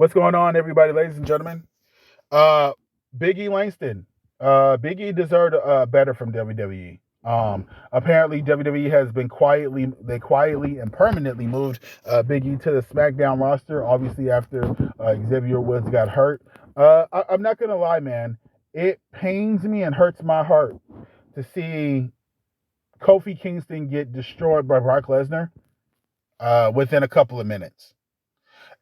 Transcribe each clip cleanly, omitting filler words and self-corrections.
What's going on, everybody, ladies and gentlemen? Uh, Big E Langston. Big E deserved better from WWE. Apparently WWE has been quietly and permanently moved Big E to the SmackDown roster. Obviously, after Xavier Woods got hurt. I'm not gonna lie, man. It pains me and hurts my heart to see Kofi Kingston get destroyed by Brock Lesnar within a couple of minutes.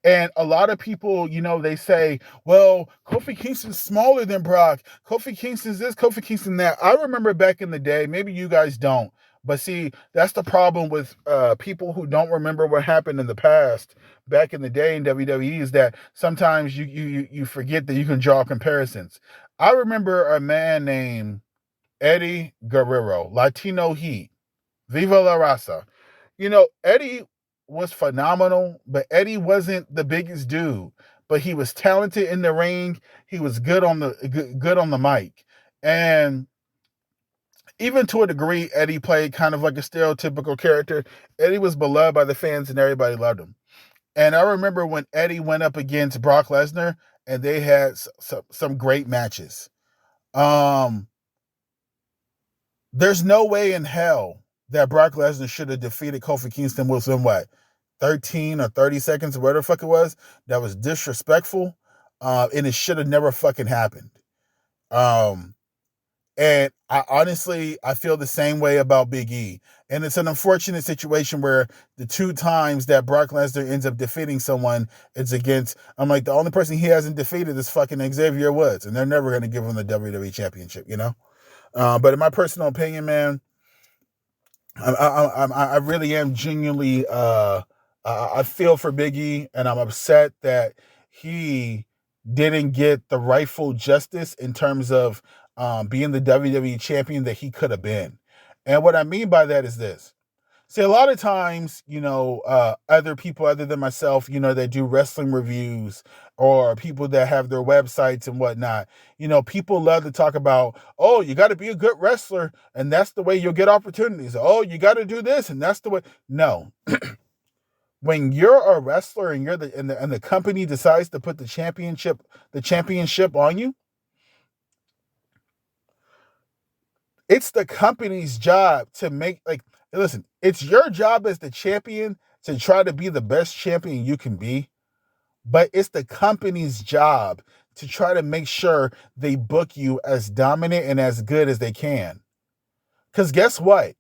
And a lot of people, they say, well, Kofi Kingston's smaller than Brock. Kofi Kingston's this, Kofi Kingston that. I remember back in the day, maybe you guys don't. But see, that's the problem with people who don't remember what happened in the past, back in the day in WWE, is that sometimes you forget that you can draw comparisons. I remember a man named Eddie Guerrero, Latino Heat, Viva la Raza. Eddie was phenomenal, but Eddie wasn't the biggest dude. But he was talented in the ring. He was good on the mic, and even to a degree, Eddie played kind of like a stereotypical character. Eddie was beloved by the fans, and everybody loved him. And I remember when Eddie went up against Brock Lesnar, and they had some great matches. Um, there's no way in hell that Brock Lesnar should have defeated Kofi Kingston within what, 13 or 30 seconds, or whatever the fuck it was. That was disrespectful. And it should have never fucking happened. Um, and I feel the same way about Big E. And it's an unfortunate situation where the two times that Brock Lesnar ends up defeating someone, it's against, I'm like, the only person he hasn't defeated is fucking Xavier Woods. And they're never going to give him the WWE championship, But in my personal opinion, man, I really am genuinely, I feel for Big E, and I'm upset that he didn't get the rightful justice in terms of being the WWE champion that he could have been. And what I mean by that is this. See, a lot of times, other people other than myself, that do wrestling reviews or people that have their websites and whatnot, people love to talk about, oh, you got to be a good wrestler and that's the way you'll get opportunities. Oh, you got to do this and that's the way. No. When you're a wrestler and the company decides to put the championship on you, it's the company's job to make, like, listen, it's your job as the champion to try to be the best champion you can be, but it's the company's job to try to make sure they book you as dominant and as good as they can. Because guess what?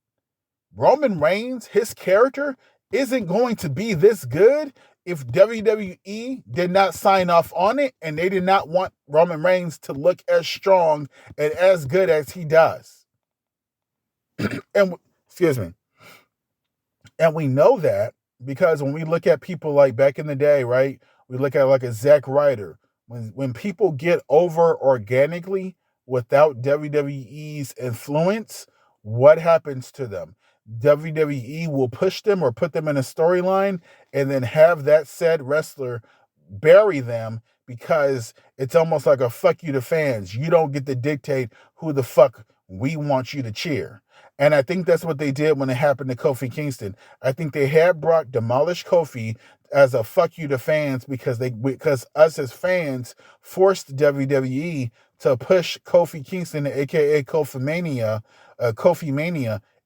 Roman Reigns, his character, isn't going to be this good if WWE did not sign off on it and they did not want Roman Reigns to look as strong and as good as he does. And excuse me. And we know that because when we look at people like back in the day, right? We look at like a Zack Ryder. When people get over organically without WWE's influence, what happens to them? WWE will push them or put them in a storyline and then have that said wrestler bury them because it's almost like a fuck you to fans. You don't get to dictate who the fuck we want you to cheer. And I think that's what they did when it happened to Kofi Kingston. I think they had Brock demolish Kofi as a fuck you to fans because us as fans forced WWE to push Kofi Kingston, aka Kofi Mania,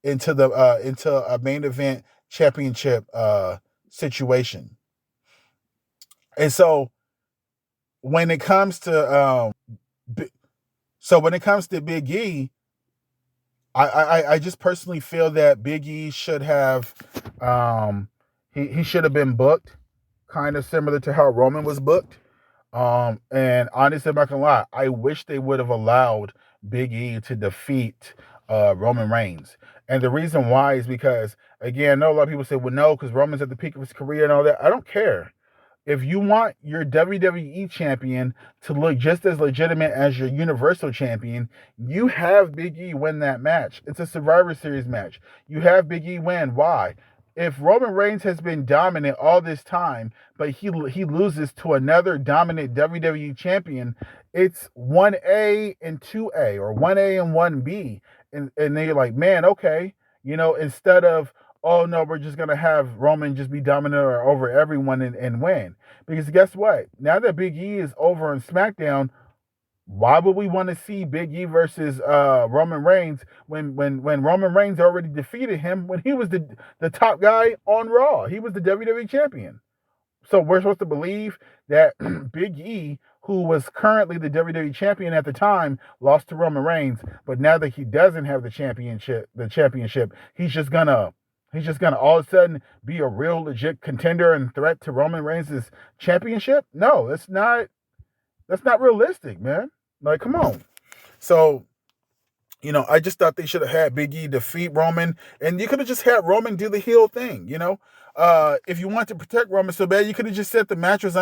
into a main event championship situation. And so when it comes to Big E, I just personally feel that Big E should have he should have been booked kind of similar to how Roman was booked. And honestly, I'm not gonna lie, I wish they would have allowed Big E to defeat Roman Reigns. And the reason why is because, again, I know a lot of people say, well, no, because Roman's at the peak of his career and all that. I don't care. If you want your WWE champion to look just as legitimate as your Universal champion, you have Big E win that match. It's a Survivor Series match. You have Big E win. Why? If Roman Reigns has been dominant all this time, but he loses to another dominant WWE champion, it's 1A and 2A or 1A and 1B. And then you're like, man, okay. Instead of oh no, we're just gonna have Roman just be dominant over everyone and win. Because guess what? Now that Big E is over on SmackDown, why would we want to see Big E versus Roman Reigns when Roman Reigns already defeated him when he was the top guy on Raw? He was the WWE champion. So we're supposed to believe that Big E, who was currently the WWE champion at the time, lost to Roman Reigns, but now that he doesn't have the championship, he's just gonna all of a sudden be a real legit contender and threat to Roman Reigns' championship? No, that's not realistic, man. Like, come on. So, I just thought they should have had Big E defeat Roman, and you could have just had Roman do the heel thing. If you want to protect Roman so bad, you could have just said the match was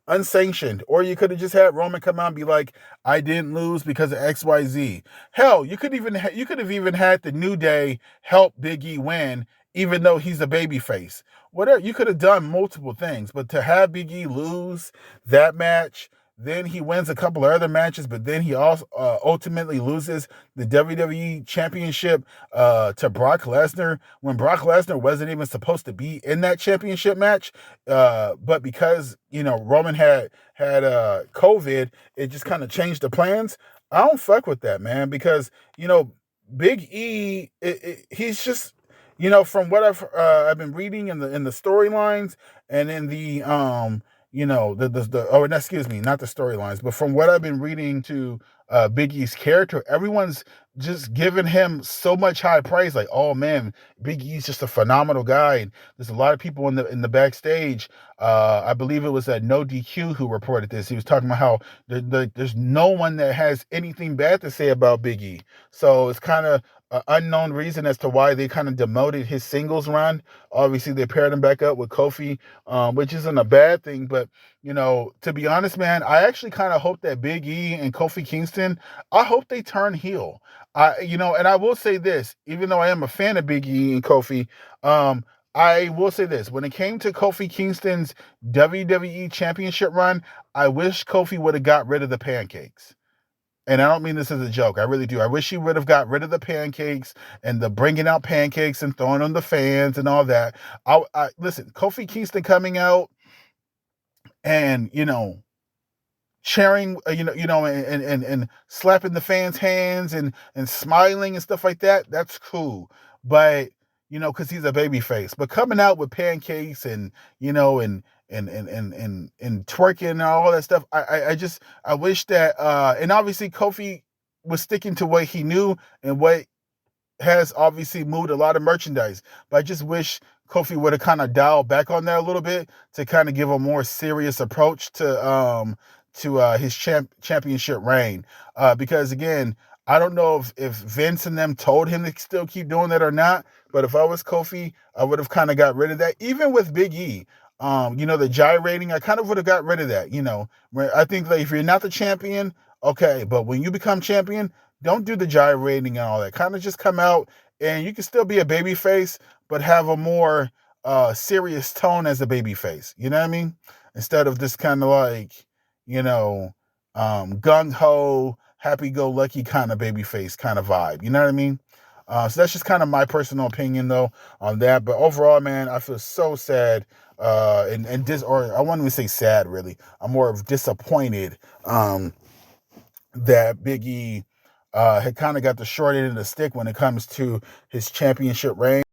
unsanctioned, or you could have just had Roman come out and be like, "I didn't lose because of XYZ." Hell, you could have even had the New Day help Big E win, even though he's a babyface. Whatever, you could have done multiple things, but to have Big E lose that match. Then he wins a couple of other matches, but then he also ultimately loses the WWE Championship to Brock Lesnar when Brock Lesnar wasn't even supposed to be in that championship match. But because Roman had COVID, it just kind of changed the plans. I don't fuck with that, man, because Big E, he's just from what I've been reading in the storylines and in the excuse me, not the storylines, but from what I've been reading to Big E's character, everyone's just giving him so much high praise. Like, oh man, Big E's just a phenomenal guy. And there's a lot of people in the backstage. I believe it was No DQ who reported this. He was talking about how there's no one that has anything bad to say about Big E. So it's kind of an unknown reason as to why they kind of demoted his singles run. Obviously, they paired him back up with Kofi, which isn't a bad thing. But, to be honest, man, I actually kind of hope that Big E and Kofi Kingston, I hope they turn heel. And I will say this, even though I am a fan of Big E and Kofi, I will say this. When it came to Kofi Kingston's WWE Championship run, I wish Kofi would have got rid of the pancakes. And I don't mean this as a joke. I really do. I wish he would have got rid of the pancakes and the bringing out pancakes and throwing on the fans and all that. Listen, Kofi Kingston coming out and, cheering, and slapping the fans' hands and smiling and stuff like that. That's cool. But, because he's a baby face. But coming out with pancakes and, and twerking and all that stuff. I wish that and obviously Kofi was sticking to what he knew and what has obviously moved a lot of merchandise. But I just wish Kofi would have kind of dialed back on that a little bit to kind of give a more serious approach to his championship reign. Because again, I don't know if Vince and them told him to still keep doing that or not. But if I was Kofi, I would have kind of got rid of that. Even with Big E, the gyrating, I kind of would have got rid of that. Where I think if you're not the champion, okay, but when you become champion, don't do the gyrating and all that. Kind of just come out and you can still be a baby face, but have a more serious tone as a baby face. You know what I mean? Instead of this kind of like, gung ho, happy go lucky kind of baby face kind of vibe. You know what I mean? So that's just kind of my personal opinion though on that. But overall, man, I feel so sad. Or I won't even say sad really. I'm more of disappointed that Big E had kind of got the short end of the stick when it comes to his championship reign.